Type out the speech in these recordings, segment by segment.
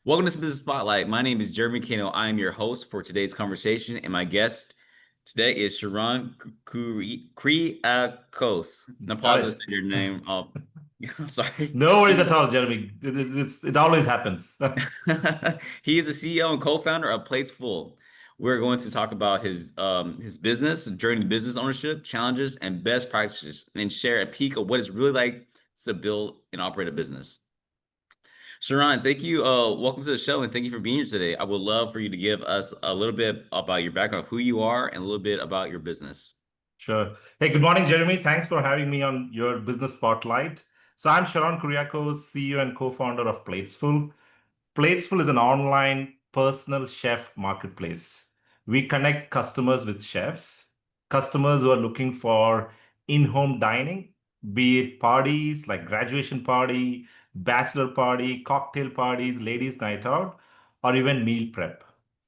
Welcome to Business Spotlight. My name is Jeromie Cano. I am your host for today's conversation, and my guest today is Sharon Kuriakose. I Got apologize it. for your name. I'm sorry. No worries at all, Jeremy. It always happens. He is the CEO and co-founder of PlatesFull. We're going to talk about his business, journey to business ownership, challenges, and best practices, and share a peek of what it's really like to build and operate a business. Sharon, thank you. Welcome to the show, and thank you for being here today. I would love for you to give us a little bit about your background, who you are, and a little bit about your business. Sure. Hey, good morning, Jeremy. Thanks for having me on your business spotlight. So I'm Sharon Kuriakose, CEO and co-founder of PlatesFull. PlatesFull is an online personal chef marketplace. We connect customers with chefs, customers who are looking for in-home dining, be it parties like graduation party, bachelor party, cocktail parties, ladies' night out, or even meal prep.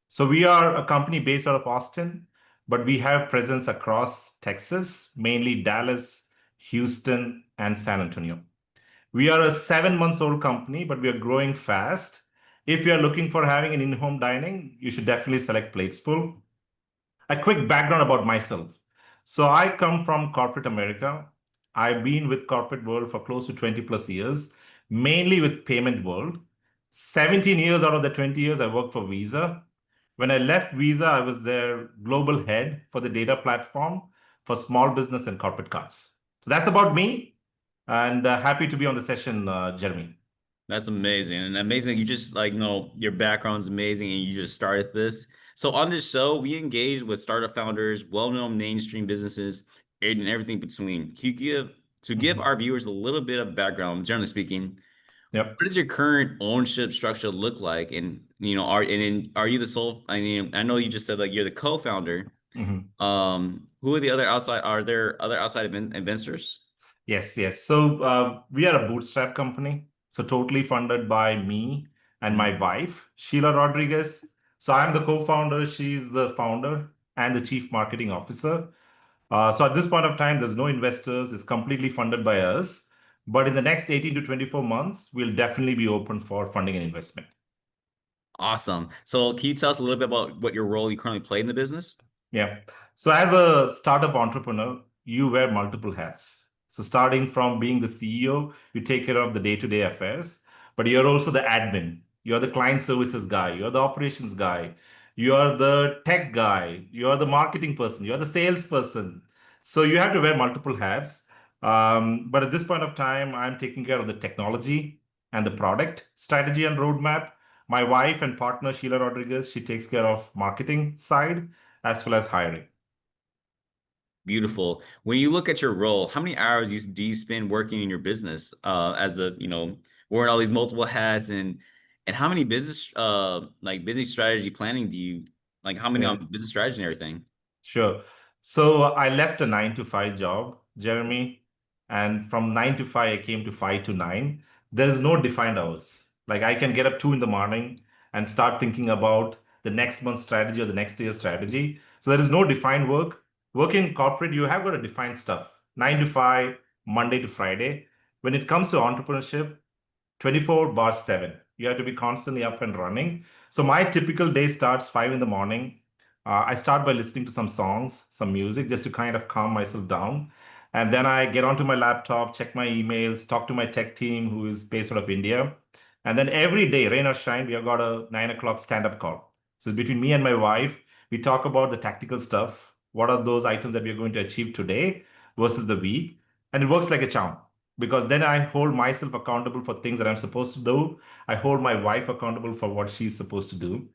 So we are a company based out of Austin, but we have presence across Texas, mainly Dallas, Houston, and San Antonio. We are a 7 months old company, but we are growing fast. If you are looking for having an in-home dining, you should definitely select Platesful. A quick background about myself. So I come from corporate America. I've been with corporate world for close to 20 plus years, mainly with payment world. 17 years out of the 20 years, I worked for Visa. When I left Visa, I was their global head for the data platform for small business and corporate cards. So that's about me, and happy to be on the session, Jeremy. That's amazing, and amazing. You just your background's amazing, and you just started this. So on this show, we engage with startup founders, well-known mainstream businesses, and everything between. Can you give Mhm. our viewers a little bit of background, generally speaking? Yep. What does your current ownership structure look like? And are you the sole? I mean, I know you just said like you're the co-founder. Mhm. Who are the other outside? Are there other outside investors? Yes, yes. So we are a bootstrap company, so totally funded by me and Mhm. my wife, Sheila Rodriguez. So I'm the co-founder, she's the founder and the chief marketing officer. So at this point of time, there's no investors, it's completely funded by us. But in the next 18 to 24 months, we'll definitely be open for funding and investment. Awesome. So can you tell us a little bit about what your role you currently play in the business? Yeah. So as a startup entrepreneur, you wear multiple hats. So starting from being the CEO, you take care of the day-to-day affairs, but you're also the admin. You're the client services guy. You're the operations guy. You're the tech guy. You're the marketing person. You're the salesperson. So you have to wear multiple hats. But at this point of time, I'm taking care of the technology and the product strategy and roadmap. My wife and partner, Sheila Rodriguez, she takes care of marketing side as well as hiring. Beautiful. When you look at your role, how many hours do you spend working in your business as wearing all these multiple hats and how many business strategy planning do you like how many Yeah, on business strategy and everything? sure. So I left a 9 to 5 job, Jeremy, and from 9 to 5, I came to 5 to 9. There is no defined hours. Like I can get up 2 in the morning and start thinking about the next month's strategy or the next year's strategy. So there is no defined work. Work in corporate, you have got to define stuff. 9 to 5, Monday to Friday. When it comes to entrepreneurship, 24 bar 7. You have to be constantly up and running. So my typical day starts 5 in the morning. I start by listening to some songs, some music, just to kind of calm myself down. And then I get onto my laptop, check my emails, talk to my tech team who is based out of India. And then every day, rain or shine, we have got a 9 o'clock stand-up call. So between me and my wife, we talk about the tactical stuff. What are those items that we're going to achieve today versus the week? And it works like a charm because then I hold myself accountable for things that I'm supposed to do. I hold my wife accountable for what she's supposed to do.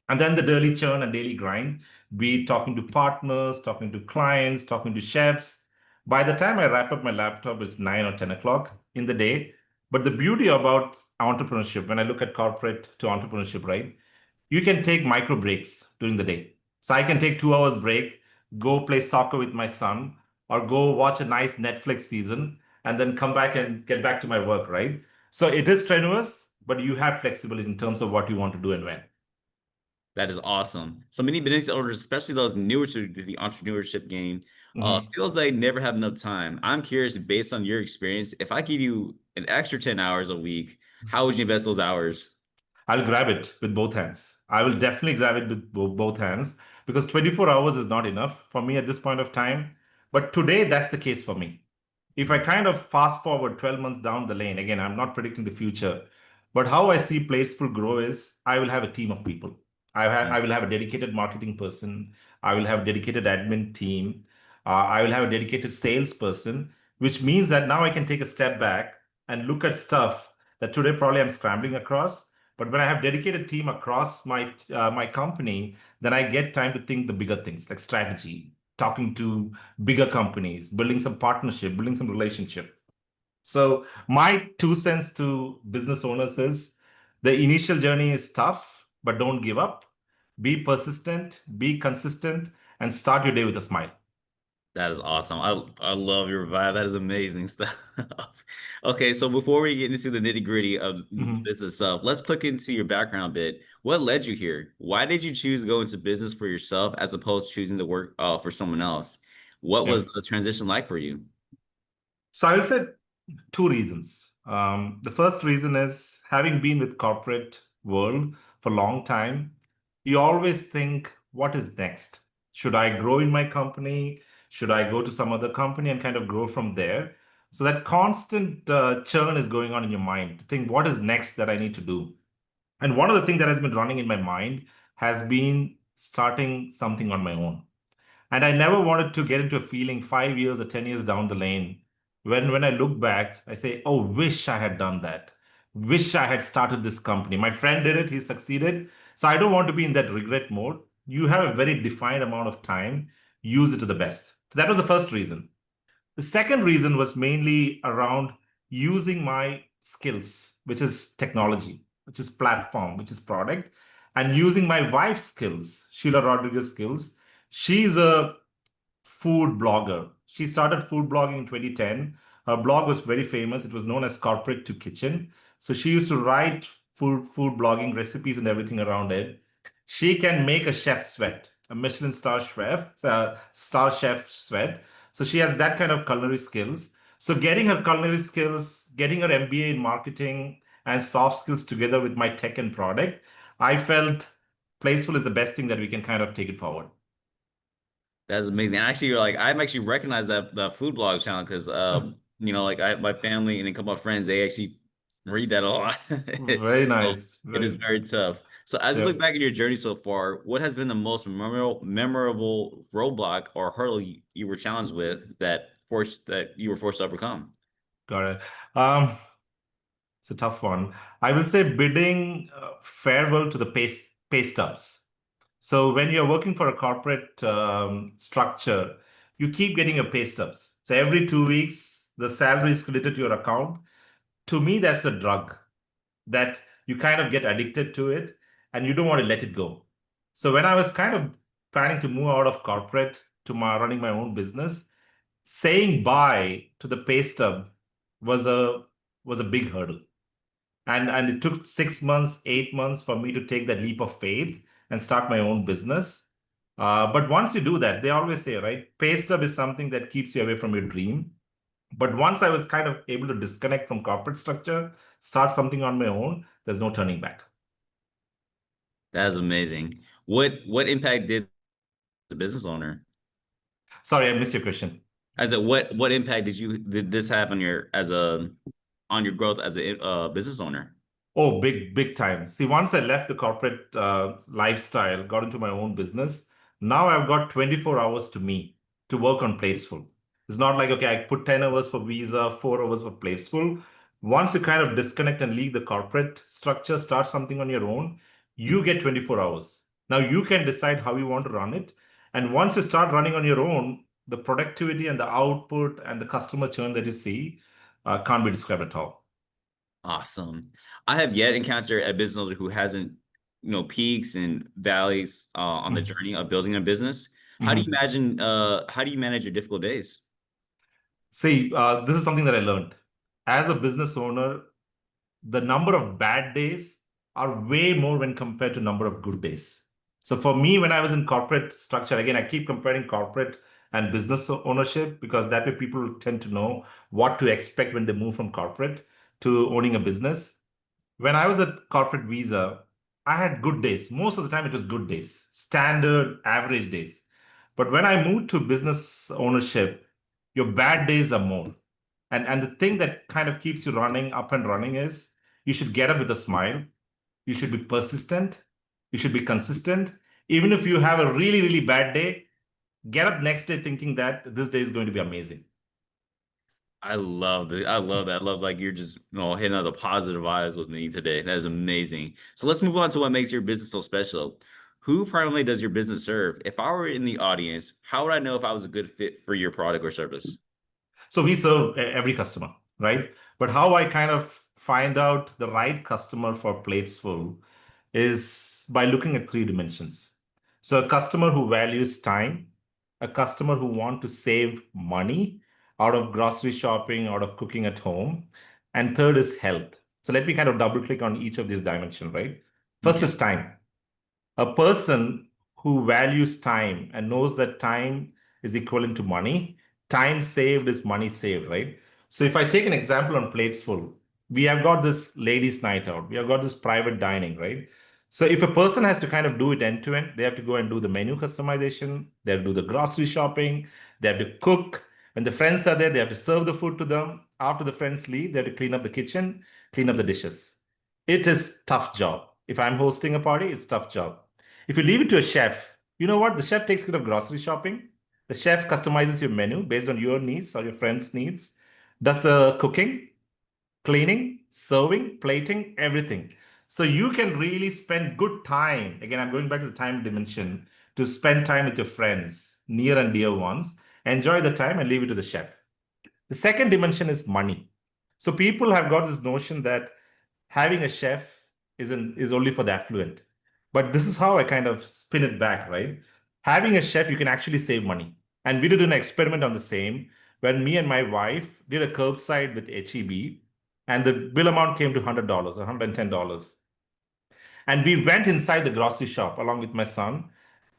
And then the daily churn and daily grind, be it talking to partners, talking to clients, talking to chefs. By the time I wrap up my laptop, it's 9 or 10 o'clock in the day. But the beauty about entrepreneurship, when I look at corporate to entrepreneurship, right? You can take micro breaks during the day. So I can take 2 hours break, go play soccer with my son, or go watch a nice Netflix season, and then come back and get back to my work, right? So it is strenuous, but you have flexibility in terms of what you want to do and when. That is awesome. So many business owners, especially those newer to the entrepreneurship game, Mhm. feels like never have enough time. I'm curious, based on your experience, if I give you an extra 10 hours a week, how would you invest those hours? I'll grab it with both hands. I will definitely grab it with both hands because 24 hours is not enough for me at this point of time. But today, that's the case for me. If I kind of fast forward 12 months down the lane, again, I'm not predicting the future, but how I see Platesful grow is I will have a team of people. I will have a dedicated marketing person. I will have a dedicated admin team. I will have a dedicated salesperson, which means that now I can take a step back and look at stuff that today probably I'm scrambling across. But when I have dedicated team across my company, then I get time to think the bigger things like strategy, talking to bigger companies, building some partnership, building some relationship. So my 2 cents to business owners is the initial journey is tough, but don't give up. Be persistent, be consistent, and start your day with a smile. That is awesome. I love your vibe. That is amazing stuff. Okay, so before we get into the nitty-gritty of Mhm. business stuff, let's click into your background a bit. What led you here? Why did you choose to go into business for yourself as opposed to choosing to work for someone else? What Yeah. was the transition like for you? So I will say two reasons. The first reason is having been with corporate world for a long time, you always think, what is next? Should I grow in my company? Should I go to some other company and kind of grow from there? So that constant churn is going on in your mind to think, what is next that I need to do? And one of the things that has been running in my mind has been starting something on my own. And I never wanted to get into a feeling 5 years or 10 years down the lane. When I look back, I say, oh, wish I had done that. Wish I had started this company. My friend did it, he succeeded. So I don't want to be in that regret mode. You have a very defined amount of time, use it to the best. So that was the first reason. The second reason was mainly around using my skills, which is technology, which is platform, which is product, and using my wife's skills, Sheila Rodriguez skills. She's a food blogger. She started food blogging in 2010. Her blog was very famous. It was known as Corporate to Kitchen. So she used to write food blogging recipes and everything around it. She can make a chef sweat, a Michelin star chef sweat. So she has that kind of culinary skills. So getting her culinary skills, getting her MBA in marketing and soft skills together with my tech and product, I felt Placeful is the best thing that we can kind of take it forward. That's amazing. Actually, you're like I'm actually recognize that the food blog channel because like I my family and a couple of friends they actually read that a lot. Very So nice. it is Very. very tough. So as you look Yep. back at your journey so far, what has been the most memorable roadblock or hurdle you were challenged with that you were forced to overcome? Got it. Um, it's a tough one. I will say bidding farewell to the pay stubs. So when you're working for a corporate structure, you keep getting your pay stubs. So every 2 weeks, the salary is credited to your account. To me, that's a drug that you kind of get addicted to it and you don't want to let it go. So when I was kind of planning to move out of corporate to running my own business, saying bye to the pay stub was a big hurdle. And it took 6 months, 8 months for me to take that leap of faith and start my own business. But once you do that, they always say, right, pay stub is something that keeps you away from your dream. But once I was kind of able to disconnect from corporate structure, start something on my own, there's no turning back. That is amazing. What impact did the business owner? Sorry, I missed your question. As a what impact did this have on your as a on your growth as a business owner? Oh, big time. See, once I left the corporate lifestyle, got into my own business, now I've got 24 hours to me to work on Platesful. It's not like, okay, I put 10 hours for Visa, 4 hours for Platesful. Once you kind of disconnect and leave the corporate structure, start something on your own, you get 24 hours. Now you can decide how you want to run it. And once you start running on your own, the productivity and the output and the customer churn that you see can't be described at all. Awesome. I have yet encountered a business owner who hasn't, peaks and valleys on the Mhm. journey of building a business. Mhm. How do you manage your difficult days? See, this is something that I learned. As a business owner, the number of bad days are way more when compared to number of good days. So for me, when I was in corporate structure, again, I keep comparing corporate and business ownership because that way people tend to know what to expect when they move from corporate to owning a business. When I was at corporate visa, I had good days. Most of the time, it was good days, standard, average days. But when I moved to business ownership, your bad days are more. And the thing that kind of keeps you running up and running is you should get up with a smile. You should be persistent. You should be consistent. Even if you have a really, really bad day, get up next day thinking that this day is going to be amazing. I love that. I love that. I love like you're just hitting all the positive vibes with me today. That is amazing. So let's move on to what makes your business so special. Who primarily does your business serve? If I were in the audience, how would I know if I was a good fit for your product or service? So we serve every customer, right? But how I kind of find out the right customer for PlatesFull is by looking at three dimensions. So a customer who values time, a customer who want to save money out of grocery shopping, out of cooking at home, and third is health. So let me kind of double click on each of these dimensions, right? First Yeah. is time. A person who values time and knows that time is equivalent to money, time saved is money saved, right? So if I take an example on PlatesFull, we have got this ladies' night out, we have got this private dining, right? So if a person has to kind of do it end to end, they have to go and do the menu customization, they have to do the grocery shopping, they have to cook. When the friends are there, they have to serve the food to them. After the friends leave, they have to clean up the kitchen, clean up the dishes. It is tough job. If I'm hosting a party, it's tough job. If you leave it to a chef, you know what? The chef takes care of grocery shopping. The chef customizes your menu based on your needs or your friend's needs, does cooking, cleaning, serving, plating, everything. So you can really spend good time. Again, I'm going back to the time dimension to spend time with your friends, near and dear ones. Enjoy the time and leave it to the chef. The second dimension is money. So people have got this notion that having a chef is only for the affluent. But this is how I kind of spin it back, right? Having a chef, you can actually save money. And we did an experiment on the same when me and my wife did a curbside with HEB, and the bill amount came to $100 or $110. And we went inside the grocery shop along with my son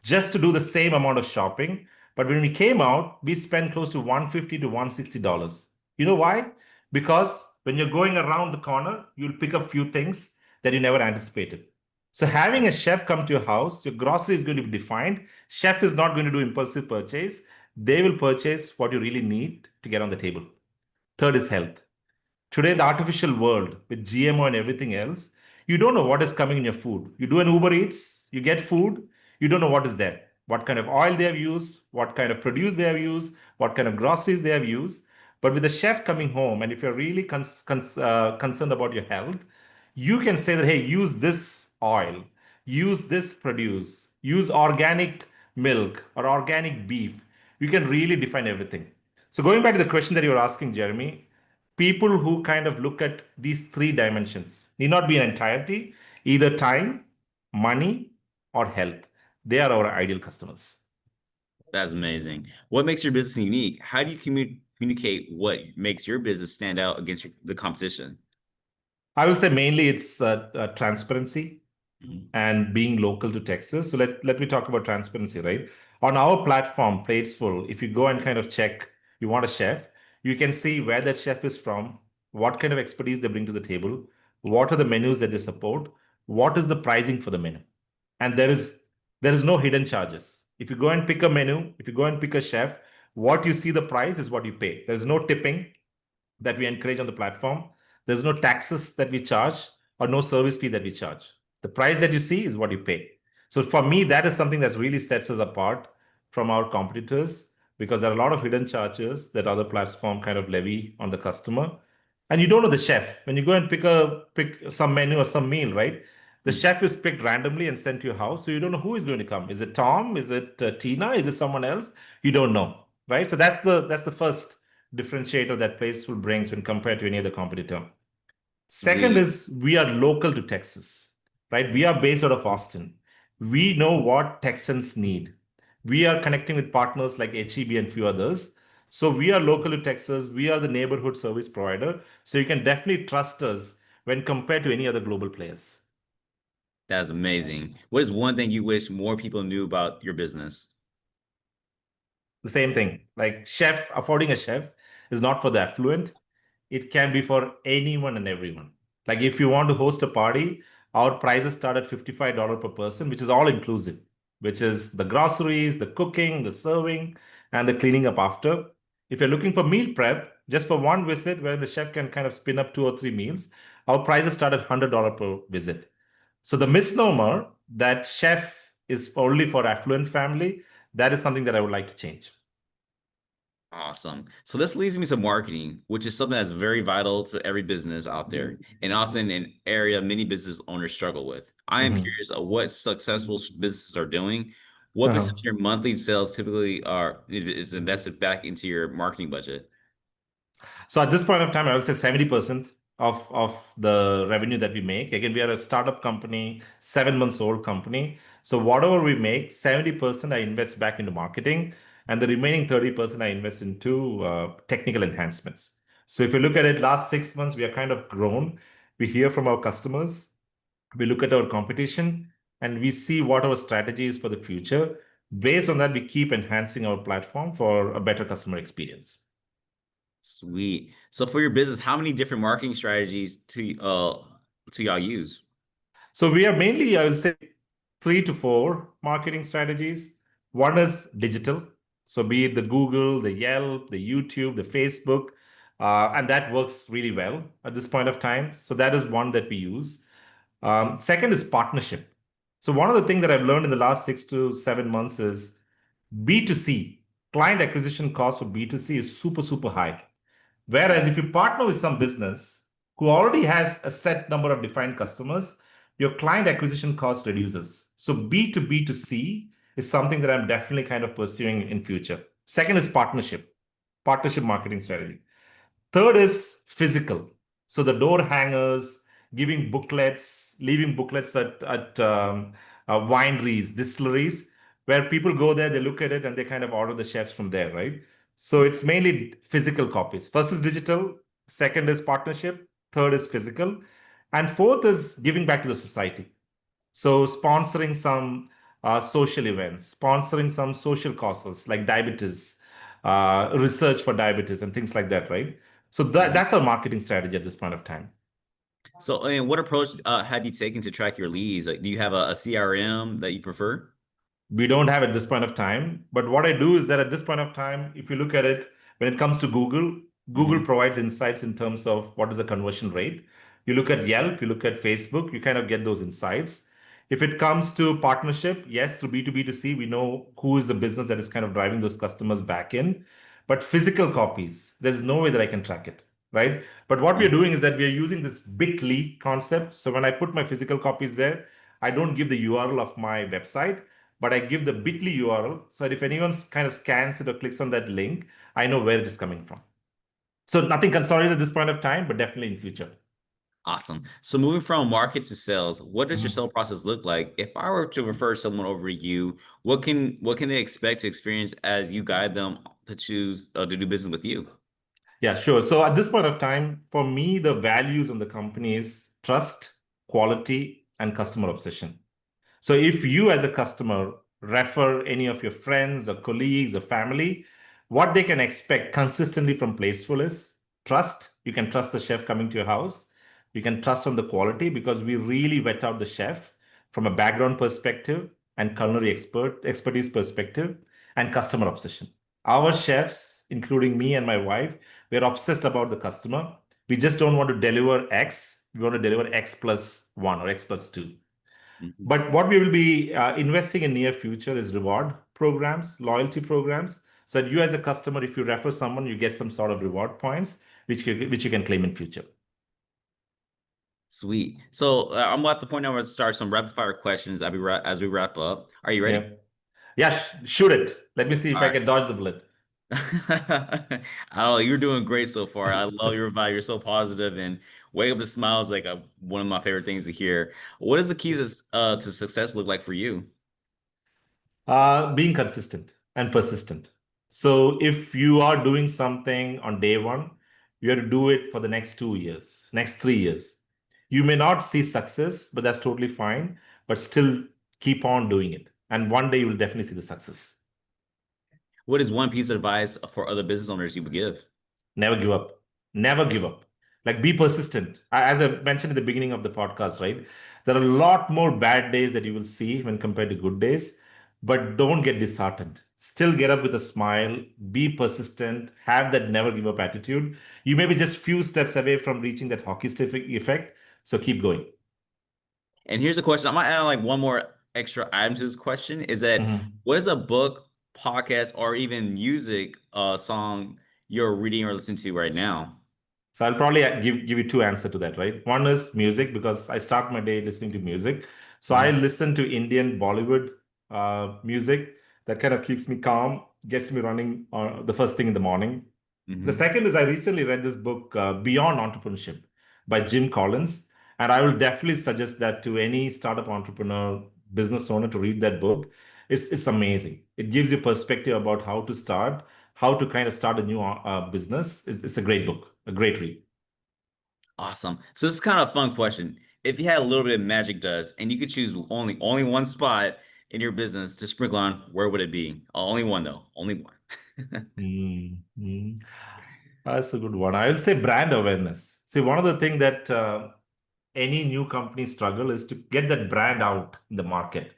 just to do the same amount of shopping. But when we came out, we spent close to $150 to $160. You know why? Because when you're going around the corner, you'll pick up few things that you never anticipated. So having a chef come to your house, your grocery is going to be defined. Chef is not going to do impulsive purchase. They will purchase what you really need to get on the table. Third is health. Today, the artificial world with GMO and everything else, you don't know what is coming in your food. You do an Uber Eats, you get food, you don't know what is there, what kind of oil they have used, what kind of produce they have used, what kind of groceries they have used. But with the chef coming home, and if you're really concerned about your health, you can say that, hey, use this oil, use this produce, use organic milk or organic beef. You can really define everything. So going back to the question that you were asking, Jeremy, people who kind of look at these three dimensions need not be an entirety, either time, money, or health. They are our ideal customers. That's amazing. What makes your business unique? How do you communicate what makes your business stand out against the competition? I will say mainly it's transparency Mhm. and being local to Texas. So let me talk about transparency, right? On our platform, PlatesFull, if you go and kind of check, you want a chef, you can see where that chef is from, what kind of expertise they bring to the table, what are the menus that they support, what is the pricing for the menu. And there is no hidden charges. If you go and pick a menu, if you go and pick a chef, what you see the price is what you pay. There's no tipping that we encourage on the platform. There's no taxes that we charge or no service fee that we charge. The price that you see is what you pay. So for me, that is something that really sets us apart from our competitors because there are a lot of hidden charges that other platform kind of levy on the customer. And you don't know the chef. When you go and pick some menu or some meal, right? The chef is picked randomly and sent to your house. So you don't know who is going to come. Is it Tom? Is it Tina? Is it someone else? You don't know, right? So that's the first differentiator that PlatesFull brings when compared to any other competitor. Second Completely. is we are local to Texas, right? We are based out of Austin. We know what Texans need. We are connecting with partners like HEB and few others. So we are local to Texas. We are the neighborhood service provider. So you can definitely trust us when compared to any other global players. That's amazing. What is one thing you wish more people knew about your business? The same thing, like affording a chef is not for the affluent. It can be for anyone and everyone. Like if you want to host a party, our prices start at $55 per person, which is all inclusive, which is the groceries, the cooking, the serving, and the cleaning up after. If you're looking for meal prep, just for one visit where the chef can kind of spin up 2 or 3 meals, our prices start at $100 per visit. So the misnomer that chef is only for affluent family, that is something that I would like to change. Awesome. So this leads me to marketing, which is something that's very vital to every business out there, and often an area many business owners struggle with. I am Mhm. curious of what successful businesses are doing. What percentage Uh-huh. of your monthly sales typically is invested back into your marketing budget? So at this point of time, I would say 70% of the revenue that we make. Again, we are a startup company, 7 months old company. So whatever we make, 70% I invest back into marketing, and the remaining 30% I invest into technical enhancements. So if you look at it, last 6 months, we are kind of grown. We hear from our customers, we look at our competition, and we see what our strategy is for the future. Based on that, we keep enhancing our platform for a better customer experience. Sweet. So for your business, how many different marketing strategies to y'all use? So we are mainly, I will say, 3 to 4 marketing strategies. One is digital. So be it the Google, the Yelp, the YouTube, the Facebook, and that works really well at this point of time. So that is one that we use. Second is partnership. So one of the things that I've learned in the last 6 to 7 months is B2C, client acquisition cost for B2C is super, super high. Whereas if you partner with some business who already has a set number of defined customers, your client acquisition cost reduces. So B2B2C is something that I'm definitely kind of pursuing in future. Second is partnership marketing strategy. Third is physical. So the door hangers, giving booklets, leaving booklets at wineries, distilleries, where people go there, they look at it, and they kind of order the chefs from there, right? So it's mainly physical copies. First is digital, second is partnership, third is physical, and fourth is giving back to the society. So sponsoring some social events, sponsoring some social causes like diabetes, research for diabetes, and things like that, right? So Mhm. that's our marketing strategy at this point of time. So, and what approach have you taken to track your leads? Like, do you have a CRM that you prefer? We don't have at this point of time. But what I do is that at this point of time, if you look at it, when it comes to Google, Google Hmm. provides insights in terms of what is the conversion rate. You look at Yelp, you look at Facebook, you kind of get those insights. If it comes to partnership, yes, through B2B2C, we know who is the business that is kind of driving those customers back in. But physical copies, there's no way that I can track it, right? But what we're doing is that we are using this bit.ly concept. So when I put my physical copies there, I don't give the URL of my website, but I give the bit.ly URL so that if anyone kind of scans it or clicks on that link, I know where it is coming from. So nothing consolidated at this point of time, but definitely in future. Awesome. So moving from market to sales, what does your Mhm. sales process look like? If I were to refer someone over to you, what can they expect to experience as you guide them to choose to do business with you? Yeah, sure. So at this point of time, for me, the values in the company is trust, quality, and customer obsession. So if you as a customer refer any of your friends or colleagues or family, what they can expect consistently from PlatesFull is trust. You can trust the chef coming to your house. You can trust on the quality because we really vet out the chef from a background perspective and culinary expertise perspective and customer obsession. Our chefs, including me and my wife, we're obsessed about the customer. We just don't want to deliver X. We want to deliver X plus one or X plus two. Mhm. But what we will be investing in near future is reward programs, loyalty programs, so that you as a customer, if you refer someone, you get some sort of reward points, which you can claim in future. Sweet. So I'm at the point now where to start some rapid fire questions as we wrap up. Are you ready? Yeah. Yeah, shoot it. Let me see if All I right. can dodge the bullet. I don't know. You're doing great so far. I love your vibe. You're so positive and wake up to smile is like one of my favorite things to hear. What does the keys to success look like for you? Being consistent and persistent. So if you are doing something on day one, you have to do it for the next 2 years, next 3 years. You may not see success, but that's totally fine. But still keep on doing it. And one day you will definitely see the success. What is one piece of advice for other business owners you would give? Never give up. Never give up. Like be persistent. As I mentioned at the beginning of the podcast, right? There are a lot more bad days that you will see when compared to good days, but don't get disheartened. Still get up with a smile, be persistent, have that never give up attitude. You may be just few steps away from reaching that hockey stick effect. So keep going. And here's the question. I might add like one more extra item to this question is that Mhm. what is a book, podcast, or even music song you're reading or listening to right now? So I'll probably give you two answers to that, right? One is music because I start my day listening to music. So I Mhm. listen to Indian Bollywood music that kind of keeps me calm, gets me running the first thing in the morning. The Mhm. second is I recently read this book, Beyond Entrepreneurship by Jim Collins. And I will definitely suggest that to any startup entrepreneur, business owner to read that book. It's amazing. It gives you perspective about how to start, how to kind of start a new business. It's a great book, a great read. Awesome. So this is kind of a fun question. If you had a little bit of magic dust and you could choose only one spot in your business to sprinkle on, where would it be? Only one though. Only one. Mm. That's a good one. I will say brand awareness. See, one of the things that any new company struggle is to get that brand out in the market,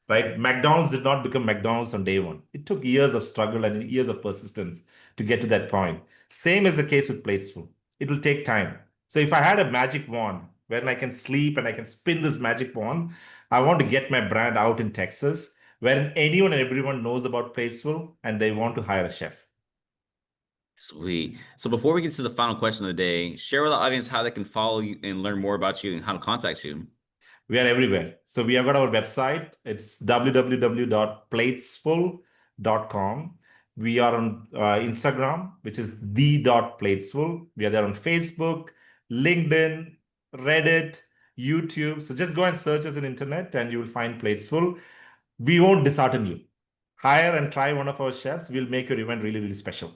right? McDonald's did not become McDonald's on day one. It took years of struggle and years of persistence to get to that point. Same is the case with Platesful. It will take time. So if I had a magic wand where I can sleep and I can spin this magic wand, I want to get my brand out in Texas, where anyone and everyone knows about Platesful and they want to hire a chef. Sweet. So before we get to the final question of the day, share with the audience how they can follow you and learn more about you and how to contact you. We are everywhere. So we have got our website. It's www.platesfull.com. We are on Instagram, which is the.platesfull. We are there on Facebook, LinkedIn, Reddit, YouTube. So just go and search us in internet and you will find Platesful. We won't dishearten you. Hire and try one of our chefs. We'll make your event really, really special.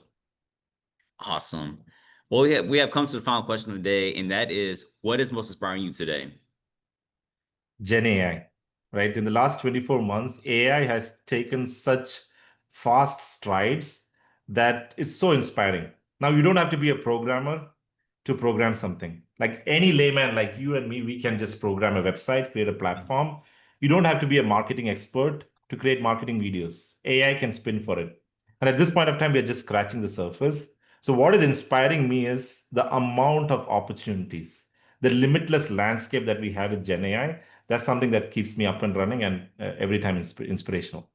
Awesome. Well, we have come to the final question of the day, and that is, what is most inspiring you today? Gen AI, right? In the last 24 months, AI has taken such fast strides that it's so inspiring. Now, you don't have to be a programmer to program something. Like any layman like you and me, we can just program a website, create a platform. You don't have to be a marketing expert to create marketing videos. AI can spin for it. And at this point of time, we are just scratching the surface. So, what is inspiring me is the amount of opportunities, the limitless landscape that we have with Gen AI. That's something that keeps me up and running and every time inspirational.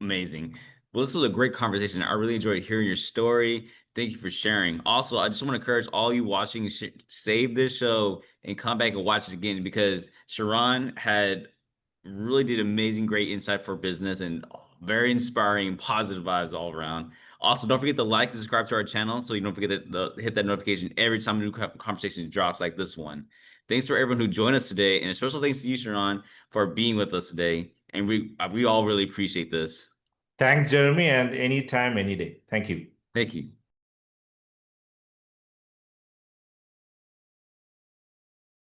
Amazing. Well, this was a great conversation. I really enjoyed hearing your story. Thank you for sharing. Also, I just want to encourage all you watching, save this show and come back and watch it again because Sharon had really did amazing, great insight for business and very inspiring, positive vibes all around. Also, don't forget to like and subscribe to our channel so you don't forget to hit that notification every time a new conversation drops like this one. Thanks for everyone who joined us today, and a special thanks to you, Sharon, for being with us today. And we all really appreciate this. Thanks, Jeremy, and anytime, any day. Thank you. Thank you.